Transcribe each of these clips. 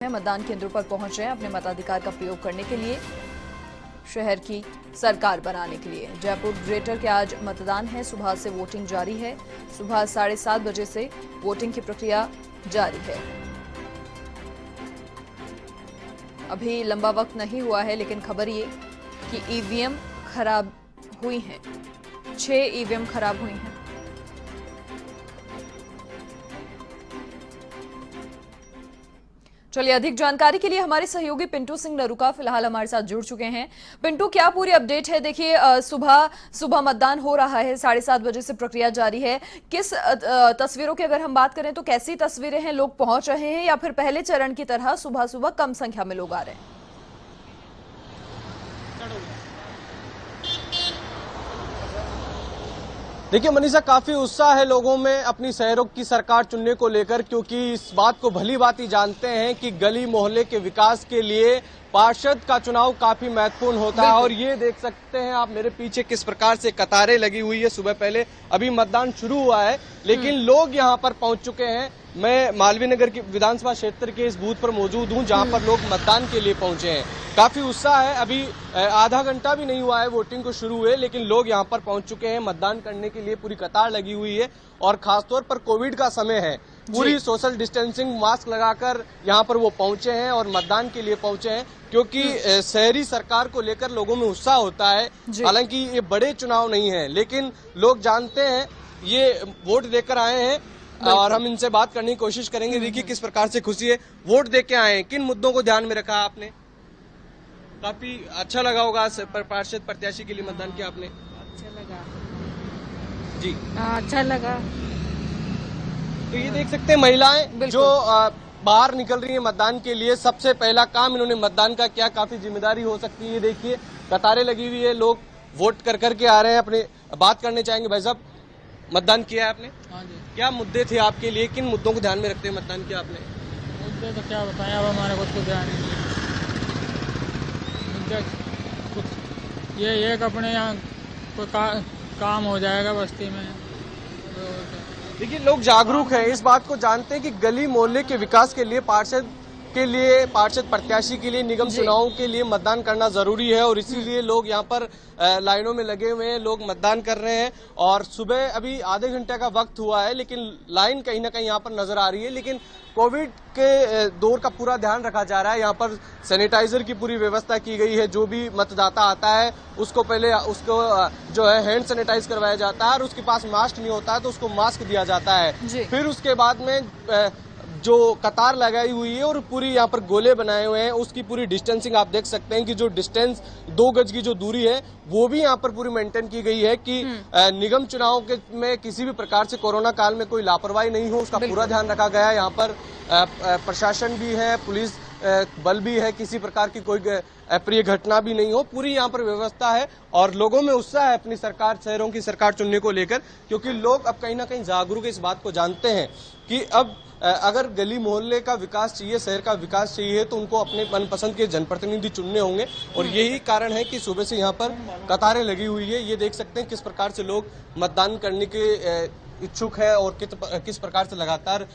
मतदान केंद्रों पर पहुंच रहे हैं अपने मताधिकार का प्रयोग करने के लिए, शहर की सरकार बनाने के लिए। जयपुर ग्रेटर के आज मतदान है। सुबह से वोटिंग जारी है। सुबह 7:30 बजे से वोटिंग की प्रक्रिया जारी है। अभी लंबा वक्त नहीं हुआ है, लेकिन खबर ये कि ईवीएम खराब हुई हैं। 6 ईवीएम खराब हुई हैं। चलिए, अधिक जानकारी के लिए हमारे सहयोगी पिंटू सिंह नरूका फिलहाल हमारे साथ जुड़ चुके हैं। पिंटू, क्या पूरी अपडेट है? देखिए, सुबह मतदान हो रहा है, 7:30 बजे से प्रक्रिया जारी है। किस तस्वीरों की अगर हम बात करें तो कैसी तस्वीरें हैं? लोग पहुंच रहे हैं या फिर पहले चरण की तरह सुबह सुबह कम संख्या में लोग आ रहे हैं? देखिए मनीषा, काफी उत्साह है लोगों में अपनी शहरों की सरकार चुनने को लेकर, क्योंकि इस बात को भली भांति जानते हैं कि गली मोहल्ले के विकास के लिए पार्षद का चुनाव काफी महत्वपूर्ण होता है। और ये देख सकते हैं आप मेरे पीछे किस प्रकार से कतारें लगी हुई है। सुबह पहले अभी मतदान शुरू हुआ है, लेकिन लोग यहाँ पर पहुंच चुके हैं। मैं मालवीय नगर की विधानसभा क्षेत्र के इस बूथ पर मौजूद हूं, जहां पर लोग मतदान के लिए पहुंचे हैं। काफी उत्साह है। अभी आधा घंटा भी नहीं हुआ है वोटिंग को शुरू हुए, लेकिन लोग यहां पर पहुंच चुके हैं। मतदान करने के लिए पूरी कतार लगी हुई है। और खासतौर पर कोविड का समय है, पूरी सोशल डिस्टेंसिंग मास्क लगाकर यहां पर वो पहुंचे हैं और मतदान के लिए पहुंचे हैं, क्योंकि शहरी सरकार को लेकर लोगों में उत्साह होता है। हालांकि ये बड़े चुनाव नहीं है, लेकिन लोग जानते हैं ये वोट देकर आए हैं। और हम इनसे बात करने की कोशिश करेंगे। देखिए किस प्रकार से खुशी है, वोट देके आए हैं। किन मुद्दों को ध्यान में रखा आपने? काफी अच्छा लगा होगा पार्षद प्रत्याशी के लिए मतदान किया आपने? अच्छा लगा जी। अच्छा लगा। तो ये देख सकते हैं महिलाएं जो बाहर निकल रही है मतदान के लिए। सबसे पहला काम इन्होंने मतदान का किया। काफी जिम्मेदारी हो सकती है। देखिए कतारें लगी हुई है, लोग वोट कर करके आ रहे हैं। अपने बात करने चाहेंगे। भाई साहब, मतदान किया है आपने? हाँ जी। क्या मुद्दे थे आपके लिए? किन मुद्दों को ध्यान में रखते हुए मतदान किया आपने? मुद्दे तो क्या बताएं, अब हमारे कुछ को ध्यान नहीं है। मुद्दे कुछ ये एक अपने यहाँ कोई काम हो जाएगा बस्ती में। देखिए लोग जागरूक हैं, इस बात को जानते हैं कि गली मोहल्ले के विकास के लिए पार्षद प्रत्याशी के लिए निगम चुनावों के लिए मतदान करना जरूरी है। और इसीलिए लोग यहाँ पर लाइनों में लगे हुए हैं, लोग मतदान कर रहे हैं। और सुबह अभी आधे घंटे का वक्त हुआ है, लेकिन लाइन कहीं ना कहीं यहाँ पर नजर आ रही है। लेकिन कोविड के दौर का पूरा ध्यान रखा जा रहा है। यहाँ पर सैनिटाइजर की पूरी व्यवस्था की गई है। जो भी मतदाता आता है उसको पहले जो है हैंड सैनिटाइज करवाया जाता है, और उसके पास मास्क नहीं होता है तो उसको मास्क दिया जाता है। फिर उसके बाद में जो कतार लगाई हुई है और पूरी यहाँ पर गोले बनाए हुए हैं, उसकी पूरी डिस्टेंसिंग आप देख सकते हैं कि जो डिस्टेंस 2 गज की जो दूरी है वो भी यहाँ पर पूरी मेंटेन की गई है कि निगम चुनाव में किसी भी प्रकार से कोरोना काल में कोई लापरवाही नहीं हो, उसका पूरा ध्यान रखा गया है। यहाँ पर प्रशासन भी है, पुलिस बल भी है, किसी प्रकार की कोई अप्रिय घटना भी नहीं हो, पूरी यहाँ पर व्यवस्था है। और लोगों में उत्साह है अपनी सरकार, शहरों की सरकार चुनने को लेकर, क्योंकि लोग अब कहीं ना कहीं जागरूक इस बात को जानते हैं कि अब अगर गली मोहल्ले का विकास चाहिए, शहर का विकास चाहिए, तो उनको अपने मनपसंद के जनप्रतिनिधि चुनने होंगे। और यही कारण है कि सुबह से यहाँ पर कतारें लगी हुई है। ये देख सकते हैं किस प्रकार से लोग मतदान करने के इच्छुक है और किस प्रकार से लगातार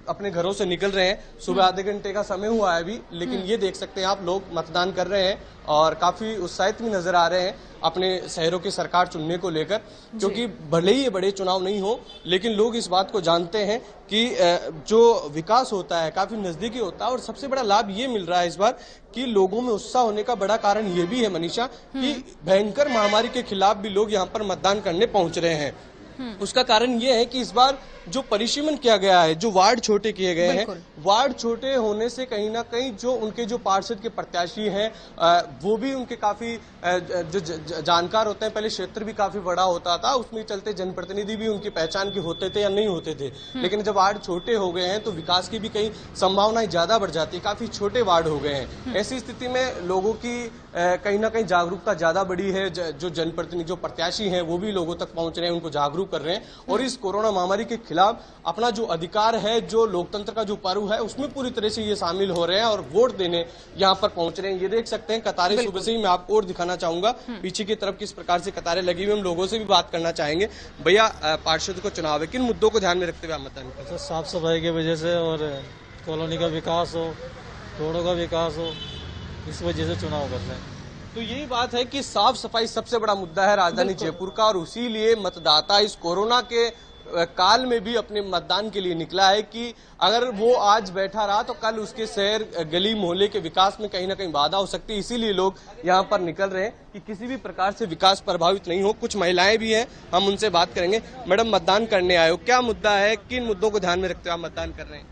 अपने घरों से निकल रहे हैं। सुबह आधे घंटे का समय हुआ है अभी, लेकिन ये देख सकते हैं आप, लोग मतदान कर रहे हैं और काफी उत्साहित भी नजर आ रहे हैं अपने शहरों की सरकार चुनने को लेकर। क्योंकि भले ही ये बड़े चुनाव नहीं हो, लेकिन लोग इस बात को जानते हैं कि जो विकास होता है काफी नजदीकी होता है। और सबसे बड़ा लाभ ये मिल रहा है इस बार कि लोगों में उत्साह होने का बड़ा कारण ये भी है मनीषा, कि भयंकर महामारी के खिलाफ भी लोग यहाँ पर मतदान करने पहुंच रहे हैं। उसका कारण ये है कि इस बार जो परिसीमन किया गया है, जो वार्ड छोटे किए गए हैं, वार्ड छोटे होने से कहीं ना कहीं जो उनके जो पार्षद के प्रत्याशी हैं वो भी उनके काफी जो जानकार होते हैं। पहले क्षेत्र भी काफी बड़ा होता था, उसमें चलते जनप्रतिनिधि भी उनकी पहचान के होते थे या नहीं होते थे। लेकिन जब वार्ड छोटे हो गए हैं तो विकास की भी कई संभावनाएं ज्यादा बढ़ जाती है। काफी छोटे वार्ड हो गए हैं। ऐसी स्थिति में लोगों की कहीं ना कहीं जागरूकता ज्यादा बढ़ी है। जो जनप्रतिनिधि, जो प्रत्याशी हैं, वो भी लोगों तक पहुंच रहे हैं, उनको जागरूक कर रहे हैं। और इस कोरोना महामारी के खिलाफ अपना जो अधिकार है, जो लोकतंत्र का जो पर्व है, उसमें पूरी तरह से ये शामिल हो रहे हैं और वोट देने यहाँ पर पहुंच रहे हैं। ये देख सकते हैं कतारें सुबह से ही। मैं आपको और दिखाना चाहूंगा पीछे की तरफ किस प्रकार से कतारें लगी हुई। हम लोगों से भी बात करना चाहेंगे। भैया, पार्षद को चुनाव है, किन मुद्दों को ध्यान में रखते हुए आप मतदान करते हैं? साफ सफाई की वजह से और कॉलोनी का विकास हो, रोडों का विकास हो, इस वजह से चुनाव कर रहे हैं। तो यही बात है कि साफ सफाई सबसे बड़ा मुद्दा है राजधानी जयपुर का, और इसीलिए मतदाता इस कोरोना के काल में भी अपने मतदान के लिए निकला है कि अगर वो आज बैठा रहा तो कल उसके शहर गली मोहल्ले के विकास में कहीं ना कहीं बाधा हो सकती है। इसीलिए लोग यहाँ पर निकल रहे हैं कि किसी भी प्रकार से विकास प्रभावित नहीं हो। कुछ महिलाएं भी हैं, हम उनसे बात करेंगे। मैडम, मतदान करने आए हो, क्या मुद्दा है, किन मुद्दों को ध्यान में रखते हुए आप मतदान कर रहे हैं?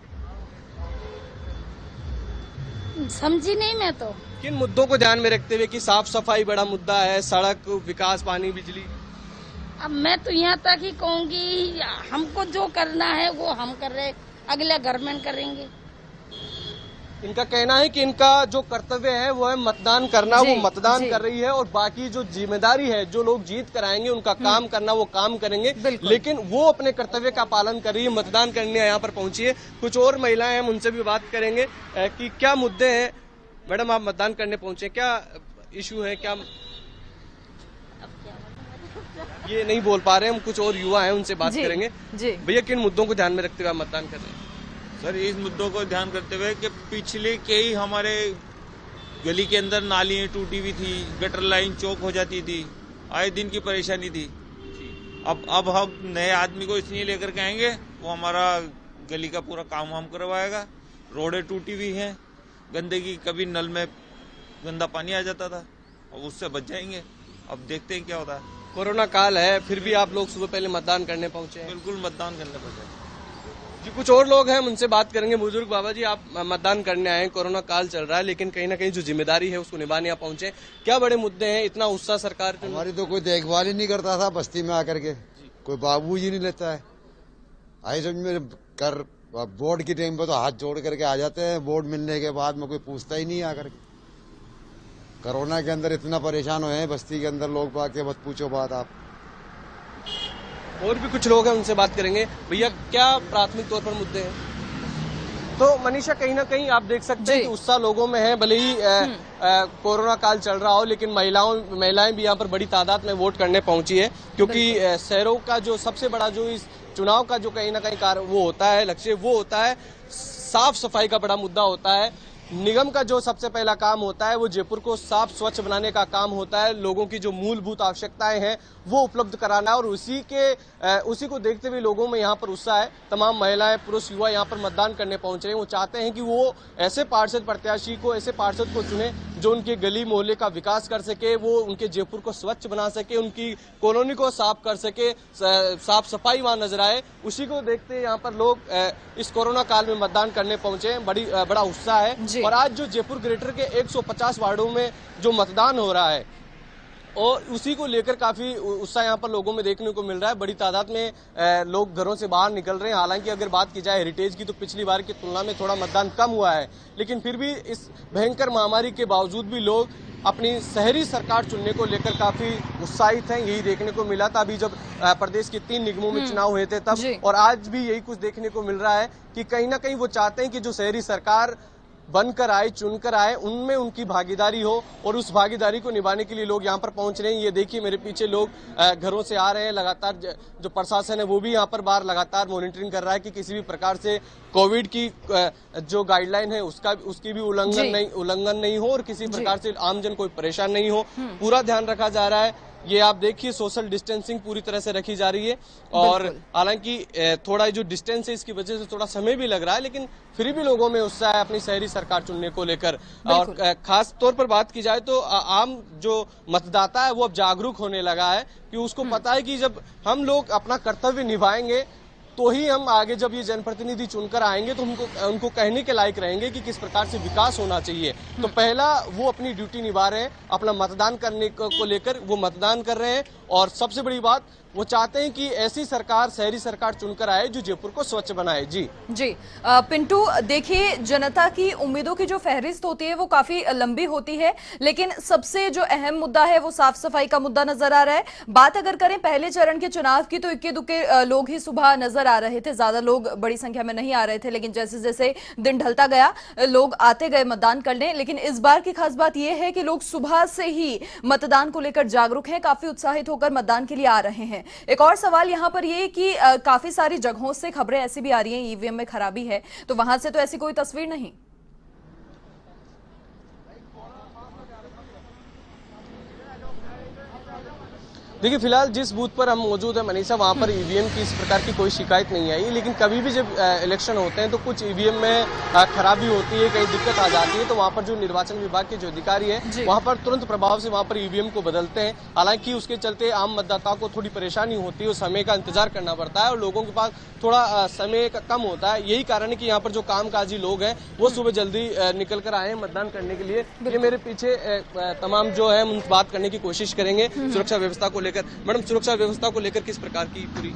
समझी नहीं मैं तो। किन मुद्दों को ध्यान में रखते हुए कि साफ सफाई बड़ा मुद्दा है, सड़क, विकास, पानी, बिजली? अब मैं तो यहाँ तक ही कहूँगी, हमको जो करना है वो हम कर रहे, अगले गवर्नमेंट करेंगे। इनका कहना है कि इनका जो कर्तव्य है वो है मतदान करना, वो मतदान कर रही है, और बाकी जो जिम्मेदारी है, जो लोग जीत कर आएंगे उनका काम करना, वो काम करेंगे, लेकिन वो अपने कर्तव्य का पालन कर रही है, मतदान करने यहाँ पर पहुंची है। कुछ और महिलाएं हैं, हम उनसे भी बात करेंगे कि क्या मुद्दे हैं। मैडम, आप मतदान करने पहुंचे, क्या इशू है, क्या? ये नहीं बोल पा रहे, हम कुछ और युवा हैं, उनसे बात करेंगे। भैया, किन मुद्दों को ध्यान में रखते हुए आप मतदान कर रहे हैं? सर, इस मुद्दों को ध्यान करते हुए कि पिछले कई हमारे गली के अंदर नालियां टूटी हुई थी, गटर लाइन चौक हो जाती थी, आए दिन की परेशानी थी। अब हम नए आदमी को इसलिए लेकर के आएंगे, वो हमारा गली का पूरा काम हम करवाएगा। रोडें टूटी हुई हैं, गंदगी, कभी नल में गंदा पानी आ जाता था, अब उससे बच जाएंगे। अब देखते हैं क्या होता है। कोरोना काल है, फिर भी आप लोग सुबह पहले मतदान करने पहुंचे हैं? बिल्कुल मतदान करने पहुंचे जी। कुछ और लोग हैं, हम उनसे बात करेंगे। बुजुर्ग बाबा जी, आप मतदान करने आए हैं, कोरोना काल चल रहा है, लेकिन कहीं ना कहीं जो जिम्मेदारी है उसको निभाने यहाँ पहुंचे, क्या बड़े मुद्दे हैं, इतना उत्साह सरकार? हमारी तो कोई देखभाल ही नहीं करता था बस्ती में आकर के, कोई बाबू जी नहीं लेता है। आई समझ में कर बोर्ड की टाइम पे तो हाथ जोड़ करके आ जाते हैं, बोर्ड मिलने के बाद में कोई पूछता ही नहीं आकर के। कोरोना के अंदर इतना परेशान हुए हैं बस्ती के अंदर लोग, बाकी मत पूछो बात आप। और भी कुछ लोग हैं, उनसे बात करेंगे। भैया, क्या प्राथमिक तौर पर मुद्दे हैं? तो मनीषा, कहीं ना कहीं आप देख सकते हैं कि उत्साह लोगों में है, भले ही कोरोना काल चल रहा हो, लेकिन महिलाएं भी यहाँ पर बड़ी तादाद में वोट करने पहुंची है, क्योंकि शहरों का जो सबसे बड़ा जो इस चुनाव का जो कहीं ना कहीं कार्य वो होता है, लक्ष्य वो होता है, साफ सफाई का बड़ा मुद्दा होता है। निगम का जो सबसे पहला काम होता है वो जयपुर को साफ स्वच्छ बनाने का काम होता है। लोगों की जो मूलभूत आवश्यकताएं हैं वो उपलब्ध कराना, और उसी को देखते हुए लोगों में यहाँ पर उत्साह है। तमाम महिलाएं, पुरुष, युवा यहाँ पर मतदान करने पहुंच रहे हैं। वो चाहते हैं कि वो ऐसे पार्षद प्रत्याशी को, ऐसे पार्षद को चुने जो उनके गली मोहल्ले का विकास कर सके, वो उनके जयपुर को स्वच्छ बना सके, उनकी कॉलोनी को साफ कर सके, साफ सफाई वहां नजर आए। उसी को देखते यहाँ पर लोग इस कोरोना काल में मतदान करने पहुंचे हैं। बड़ा उत्साह है। और आज जो जयपुर ग्रेटर के 150 वार्डों में जो मतदान हो रहा है, और उसी को लेकर काफी उत्साह यहाँ पर लोगों में देखने को मिल रहा है। बड़ी तादाद में लोग घरों से बाहर निकल रहे हैं। हालांकि अगर बात की जाए हेरिटेज की, तो पिछली बार की तुलना में थोड़ा मतदान कम हुआ है, लेकिन फिर भी इस भयंकर महामारी के बावजूद भी लोग अपनी शहरी सरकार चुनने को लेकर काफी उत्साहित हैं। यही देखने को मिला था अभी जब प्रदेश के 3 निगमों में चुनाव हुए थे तब, और आज भी यही कुछ देखने को मिल रहा है कि कहीं ना कहीं वो चाहते हैं कि जो शहरी सरकार बनकर आए, चुनकर आए, उनमें उनकी भागीदारी हो, और उस भागीदारी को निभाने के लिए लोग यहाँ पर पहुंच रहे हैं। ये देखिए, मेरे पीछे लोग घरों से आ रहे हैं। लगातार जो प्रशासन है वो भी यहाँ पर बाहर लगातार मॉनिटरिंग कर रहा है कि किसी भी प्रकार से कोविड की जो गाइडलाइन है उसकी भी उल्लंघन नहीं हो, और किसी प्रकार से आमजन कोई परेशान नहीं हो, पूरा ध्यान रखा जा रहा है। ये आप देखिए, सोशल डिस्टेंसिंग पूरी तरह से रखी जा रही है, और हालांकि थोड़ा जो डिस्टेंस है इसकी वजह से थोड़ा समय भी लग रहा है, लेकिन फिर भी लोगों में उत्साह है अपनी शहरी सरकार चुनने को लेकर। और खास तौर पर बात की जाए तो आम जो मतदाता है वो अब जागरूक होने लगा है, कि उसको पता है कि जब हम लोग अपना कर्तव्य निभाएंगे तो ही हम आगे जब ये जनप्रतिनिधि चुनकर आएंगे तो उनको कहने के लायक रहेंगे कि किस प्रकार से विकास होना चाहिए। तो पहला वो अपनी ड्यूटी निभा रहे हैं, अपना मतदान करने को लेकर वो मतदान कर रहे हैं, और सबसे बड़ी बात वो चाहते हैं कि ऐसी सरकार, शहरी सरकार चुनकर आए जो जयपुर को स्वच्छ बनाए। जी पिंटू, देखिए, जनता की उम्मीदों की जो फहरिस्त होती है वो काफी लंबी होती है, लेकिन सबसे जो अहम मुद्दा है वो साफ सफाई का मुद्दा नजर आ रहा है। बात अगर करें पहले चरण के चुनाव की, तो इक्के दुक्के लोग ही सुबह नजर आ रहे थे, ज्यादा लोग बड़ी संख्या में नहीं आ रहे थे, लेकिन जैसे जैसे दिन ढलता गया लोग आते गए मतदान करने। लेकिन इस बार की खास बात यह है कि लोग सुबह से ही मतदान को लेकर जागरूक हैं, काफी उत्साहित होकर मतदान के लिए आ रहे हैं। एक और सवाल यहां पर ये कि काफी सारी जगहों से खबरें ऐसी भी आ रही हैं ईवीएम में खराबी है, तो वहां से तो ऐसी कोई तस्वीर नहीं। देखिए फिलहाल जिस बूथ पर हम मौजूद है मनीषा, वहां पर ईवीएम की इस प्रकार की कोई शिकायत नहीं आई, लेकिन कभी भी जब इलेक्शन होते हैं तो कुछ ईवीएम में खराबी होती है, कहीं दिक्कत आ जाती है, तो वहां पर जो निर्वाचन विभाग के जो अधिकारी है वहां पर तुरंत प्रभाव से वहां पर ईवीएम को बदलते हैं। हालांकि उसके चलते आम मतदाताओं को थोड़ी परेशानी होती है और समय का इंतजार करना पड़ता है और लोगों के पास थोड़ा समय कम होता है। यही कारण है कि यहाँ पर जो कामकाजी लोग हैं वो सुबह जल्दी निकल कर आए हैं मतदान करने के लिए। ये मेरे पीछे तमाम जो है हम बात करने की कोशिश करेंगे सुरक्षा व्यवस्था को लेकर। मैडम, सुरक्षा व्यवस्था को लेकर किस प्रकार की पूरी?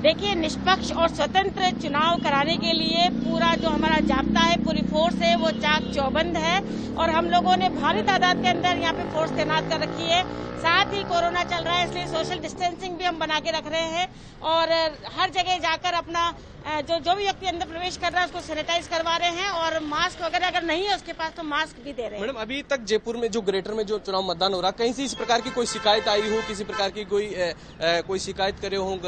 देखिए, निष्पक्ष और स्वतंत्र चुनाव कराने के लिए पूरा जो हमारा जाब्ता है, पूरी फोर्स है, वो चाक चौबंद है और हम लोगों ने भारी तादाद के अंदर यहाँ पे फोर्स तैनात कर रखी है। साथ ही कोरोना चल रहा है, इसलिए सोशल डिस्टेंसिंग भी हम बना के रख रहे हैं और हर जगह जाकर अपना जो भी व्यक्ति अंदर प्रवेश कर रहा है उसको सैनिटाइज करवा रहे हैं और मास्क वगैरह अगर नहीं है उसके पास तो मास्क भी दे रहे हैं। मैडम, अभी तक जयपुर में जो ग्रेटर में जो चुनाव मतदान हो रहा है, कहीं से इस प्रकार की कोई शिकायत आई हो, किसी प्रकार की कोई शिकायत करे हो,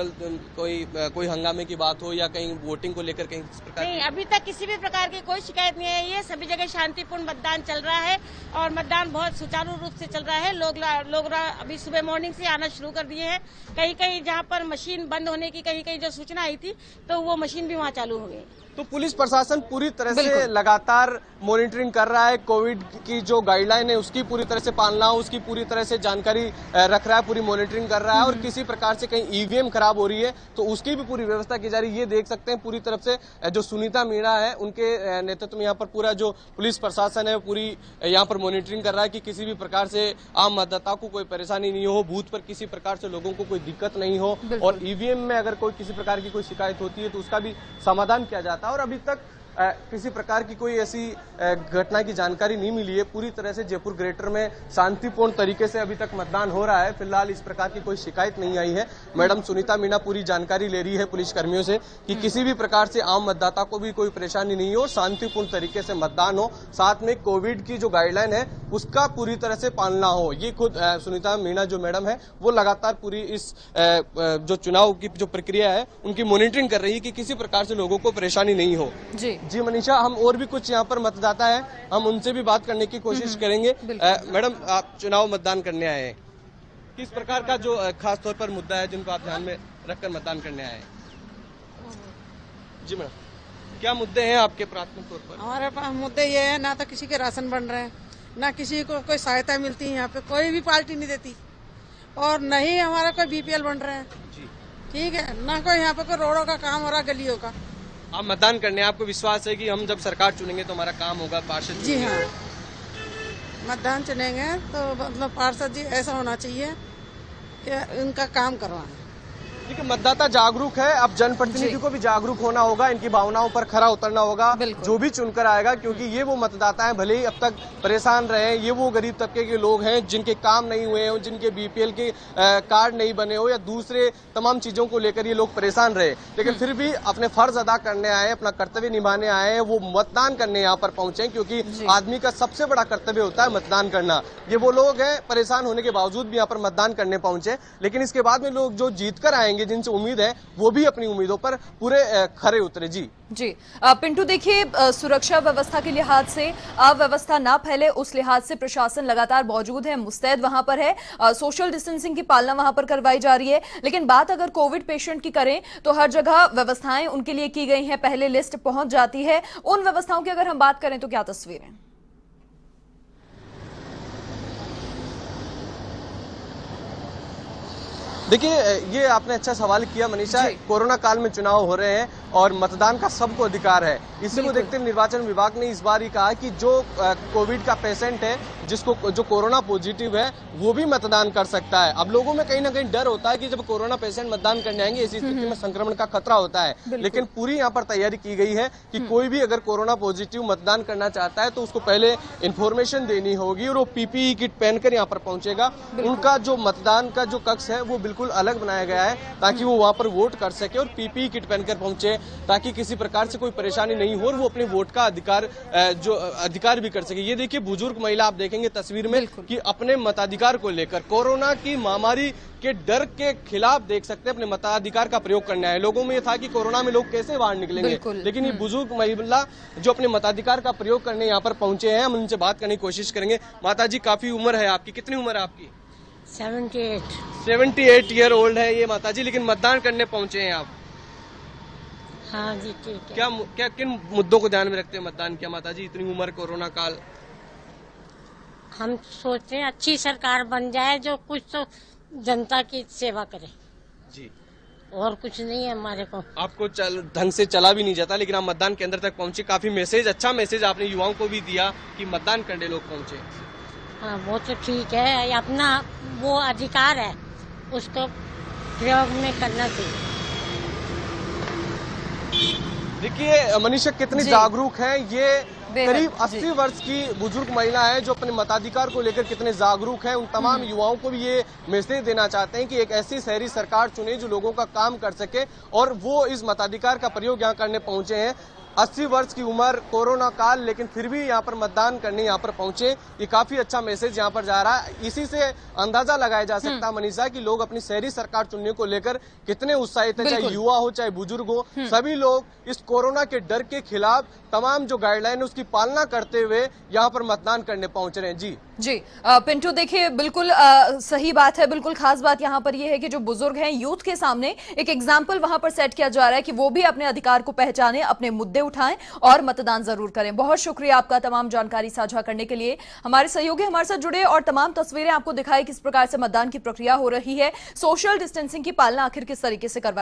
कोई हंगामे की बात हो या कहीं वोटिंग को लेकर कहीं इस प्रकार? नहीं, अभी तक किसी भी प्रकार की कोई शिकायत नहीं आई है। सभी जगह शांतिपूर्ण मतदान चल रहा है और मतदान बहुत सुचारू रूप से चल रहा है। लोग अभी सुबह मॉर्निंग से आना शुरू कर दिए हैं। कहीं कहीं जहाँ पर मशीन बंद होने की कहीं जो सूचना आई थी तो वो मशीन भी वहाँ चालू हो गई। तो पुलिस प्रशासन पूरी तरह से लगातार मॉनिटरिंग कर रहा है, कोविड की जो गाइडलाइन है उसकी पूरी तरह से पालना, उसकी पूरी तरह से जानकारी रख रहा है, पूरी मॉनिटरिंग कर रहा है और किसी प्रकार से कहीं ईवीएम खराब हो रही है तो उसकी भी पूरी व्यवस्था की जा रही है। ये देख सकते हैं पूरी तरफ से जो सुनीता मीणा है उनके नेतृत्व में यहाँ पर पूरा जो पुलिस प्रशासन है पूरी यहाँ पर मॉनिटरिंग कर रहा है कि किसी भी प्रकार से आम मतदाता को कोई परेशानी नहीं हो, बूथ पर किसी प्रकार से लोगों को कोई दिक्कत नहीं हो और ईवीएम में अगर कोई किसी प्रकार की कोई शिकायत होती है तो उसका भी समाधान किया जाता है। और अभी तक किसी प्रकार की कोई ऐसी घटना की जानकारी नहीं मिली है। पूरी तरह से जयपुर ग्रेटर में शांतिपूर्ण तरीके से अभी तक मतदान हो रहा है। फिलहाल इस प्रकार की कोई शिकायत नहीं आई है। मैडम सुनीता मीणा पूरी जानकारी ले रही है पुलिस कर्मियों से कि किसी भी प्रकार से आम मतदाता को भी कोई परेशानी नहीं हो, शांतिपूर्ण तरीके से मतदान हो, साथ में कोविड की जो गाइडलाइन है उसका पूरी तरह से पालना हो। ये खुद सुनीता मीणा जो मैडम है वो लगातार पूरी इस जो चुनाव की जो प्रक्रिया है उनकी मॉनिटरिंग कर रही है कि किसी प्रकार से लोगों को परेशानी नहीं हो। जी मनीषा, हम और भी कुछ यहाँ पर मतदाता हैं, हम उनसे भी बात करने की कोशिश करेंगे। मैडम, आप चुनाव मतदान करने आए हैं, किस प्रकार का जो खास तौर पर मुद्दा है जिनको आप ध्यान में रखकर मतदान करने आए हैं? जी मैडम, क्या मुद्दे हैं आपके प्राथमिक तौर पर? हमारे पास मुद्दे ये है, ना तो किसी के राशन बन रहे हैं, ना किसी को कोई सहायता मिलती है, यहाँ पे कोई भी पार्टी नहीं देती और न ही हमारा कोई बीपीएल बन रहा है। ठीक है, ना कोई यहाँ पे कोई रोडों का काम हो रहा, गलियों का। आप मतदान करने, आपको विश्वास है कि हम जब सरकार चुनेंगे तो हमारा काम होगा, पार्षद? जी हाँ, मतदान चुनेंगे तो मतलब पार्षद जी ऐसा होना चाहिए कि उनका काम करवाएं। देखिए, मतदाता जागरूक है, अब जनप्रतिनिधि को भी जागरूक होना होगा, इनकी भावनाओं पर खरा उतरना होगा जो भी चुनकर आएगा, क्योंकि ये वो मतदाता हैं भले ही अब तक परेशान रहे, ये वो गरीब तबके के लोग हैं जिनके काम नहीं हुए हो, जिनके बीपीएल के कार्ड नहीं बने हो या दूसरे तमाम चीजों को लेकर ये लोग परेशान रहे, लेकिन फिर भी अपने फर्ज अदा करने आए, अपना कर्तव्य निभाने आए हैं, वो मतदान करने यहाँ पर पहुंचे, क्योंकि आदमी का सबसे बड़ा कर्तव्य होता है मतदान करना। ये वो लोग हैं परेशान होने के बावजूद भी यहाँ पर मतदान करने पहुंचे, लेकिन इसके बाद में लोग जो जीत कर आएंगे, जिनसे उम्मीद है, वो भी अपनी उम्मीदों पर पूरे खरे उतरे। जी पिंटू, देखिए सुरक्षा व्यवस्था के लिहाज से अव्यवस्था ना फैले उस लिहाज से प्रशासन लगातार मौजूद है, मुस्तैद वहां पर है, सोशल डिस्टेंसिंग की पालना वहां पर करवाई जा रही है। लेकिन बात अगर कोविड पेशेंट की करें तो हर जगह व्यवस्थाएं उनके लिए की गई हैं, पहले लिस्ट पहुंच जाती है। उन व्यवस्थाओं की अगर हम बात करें तो क्या तस्वीरें? देखिए, ये आपने अच्छा सवाल किया मनीषा। कोरोना काल में चुनाव हो रहे हैं और मतदान का सबको अधिकार है। इसी को देखते हुए निर्वाचन विभाग ने इस बार ही कहा कि जो कोविड का पेशेंट है, जिसको जो कोरोना पॉजिटिव है, वो भी मतदान कर सकता है। अब लोगों में कहीं ना कहीं डर होता है कि जब कोरोना पेशेंट मतदान करने आएंगे ऐसी स्थिति में संक्रमण का खतरा होता है, लेकिन पूरी यहाँ पर तैयारी की गई है कि कोई भी अगर कोरोना पॉजिटिव मतदान करना चाहता है तो उसको पहले इन्फॉर्मेशन देनी होगी और वो पीपीई किट पहनकर यहाँ पर पहुंचेगा। उनका जो मतदान का जो कक्ष है वो बिल्कुल अलग बनाया गया है ताकि वो वहां पर वोट कर सके और पीपीई किट पहनकर पहुंचे, ताकि किसी प्रकार से कोई परेशानी नहीं हो और वो अपने वोट का अधिकार भी कर सके। ये देखिए, बुजुर्ग महिला आप देखेंगे तस्वीर में कि अपने मताधिकार को लेकर कोरोना की महामारी के डर के खिलाफ देख सकते हैं अपने मताधिकार का प्रयोग करने आए। लोगों में ये था कि कोरोना में लोग कैसे बाहर निकलेंगे, लेकिन ये बुजुर्ग महिला जो अपने मताधिकार का प्रयोग करने यहाँ पर पहुंचे हैं, हम उनसे बात करने की कोशिश करेंगे। माता जी, काफी उम्र है आपकी, कितनी उम्र है आपकी? 78। 78 ईयर ओल्ड है ये माताजी, लेकिन मतदान करने पहुंचे हैं आप। हाँ जी ठीक है। क्या किन मुद्दों को ध्यान में रखते हैं मतदान किया माताजी, इतनी उम्र, कोरोना काल? हम सोचते हैं अच्छी सरकार बन जाए जो कुछ तो जनता की सेवा करे, जी। और कुछ नहीं है हमारे को। आपको ढंग से चला भी नहीं जाता, लेकिन आप मतदान केंद्र तक पहुंचे, काफी मैसेज, अच्छा मैसेज आपने युवाओं को भी दिया कि मतदान करने लोग पहुंचे। हाँ वो तो ठीक है, अपना वो अधिकार है, उसको प्रयोग में करना चाहिए। देखिए मनीषा कितनी जी। जागरूक है ये, बेहद, करीब जी। 80 वर्ष की बुजुर्ग महिला है जो अपने मताधिकार को लेकर कितने जागरूक है। उन तमाम युवाओं को भी ये मैसेज देना चाहते हैं कि एक ऐसी शहरी सरकार चुने जो लोगों का काम कर सके, और वो इस मताधिकार का प्रयोग यहाँ करने पहुंचे हैं। 80 वर्ष की उम्र, कोरोना काल, लेकिन फिर भी यहाँ पर मतदान करने यहाँ पर पहुंचे, ये काफी अच्छा मैसेज यहाँ पर जा रहा है। इसी से अंदाजा लगाया जा सकता है मनीषा कि लोग अपनी शहरी सरकार चुनने को लेकर कितने उत्साहित है, चाहे बिल्कुल। युवा हो चाहे बुजुर्ग हो, सभी लोग इस कोरोना के डर के खिलाफ तमाम जो गाइडलाइन है उसकी पालना करते हुए यहाँ पर मतदान करने पहुंच रहे हैं। जी जी पिंटू, देखिए बिल्कुल सही बात है। बिल्कुल खास बात यहाँ पर यह है कि जो बुजुर्ग हैं, यूथ के सामने एक एग्जाम्पल वहां पर सेट किया जा रहा है कि वो भी अपने अधिकार को पहचाने, अपने मुद्दे उठाएं और मतदान जरूर करें। बहुत शुक्रिया आपका तमाम जानकारी साझा करने के लिए। हमारे सहयोगी हमारे साथ जुड़े और तमाम तस्वीरें आपको दिखाई किस प्रकार से मतदान की प्रक्रिया हो रही है, सोशल डिस्टेंसिंग की पालना आखिर किस तरीके से करवाई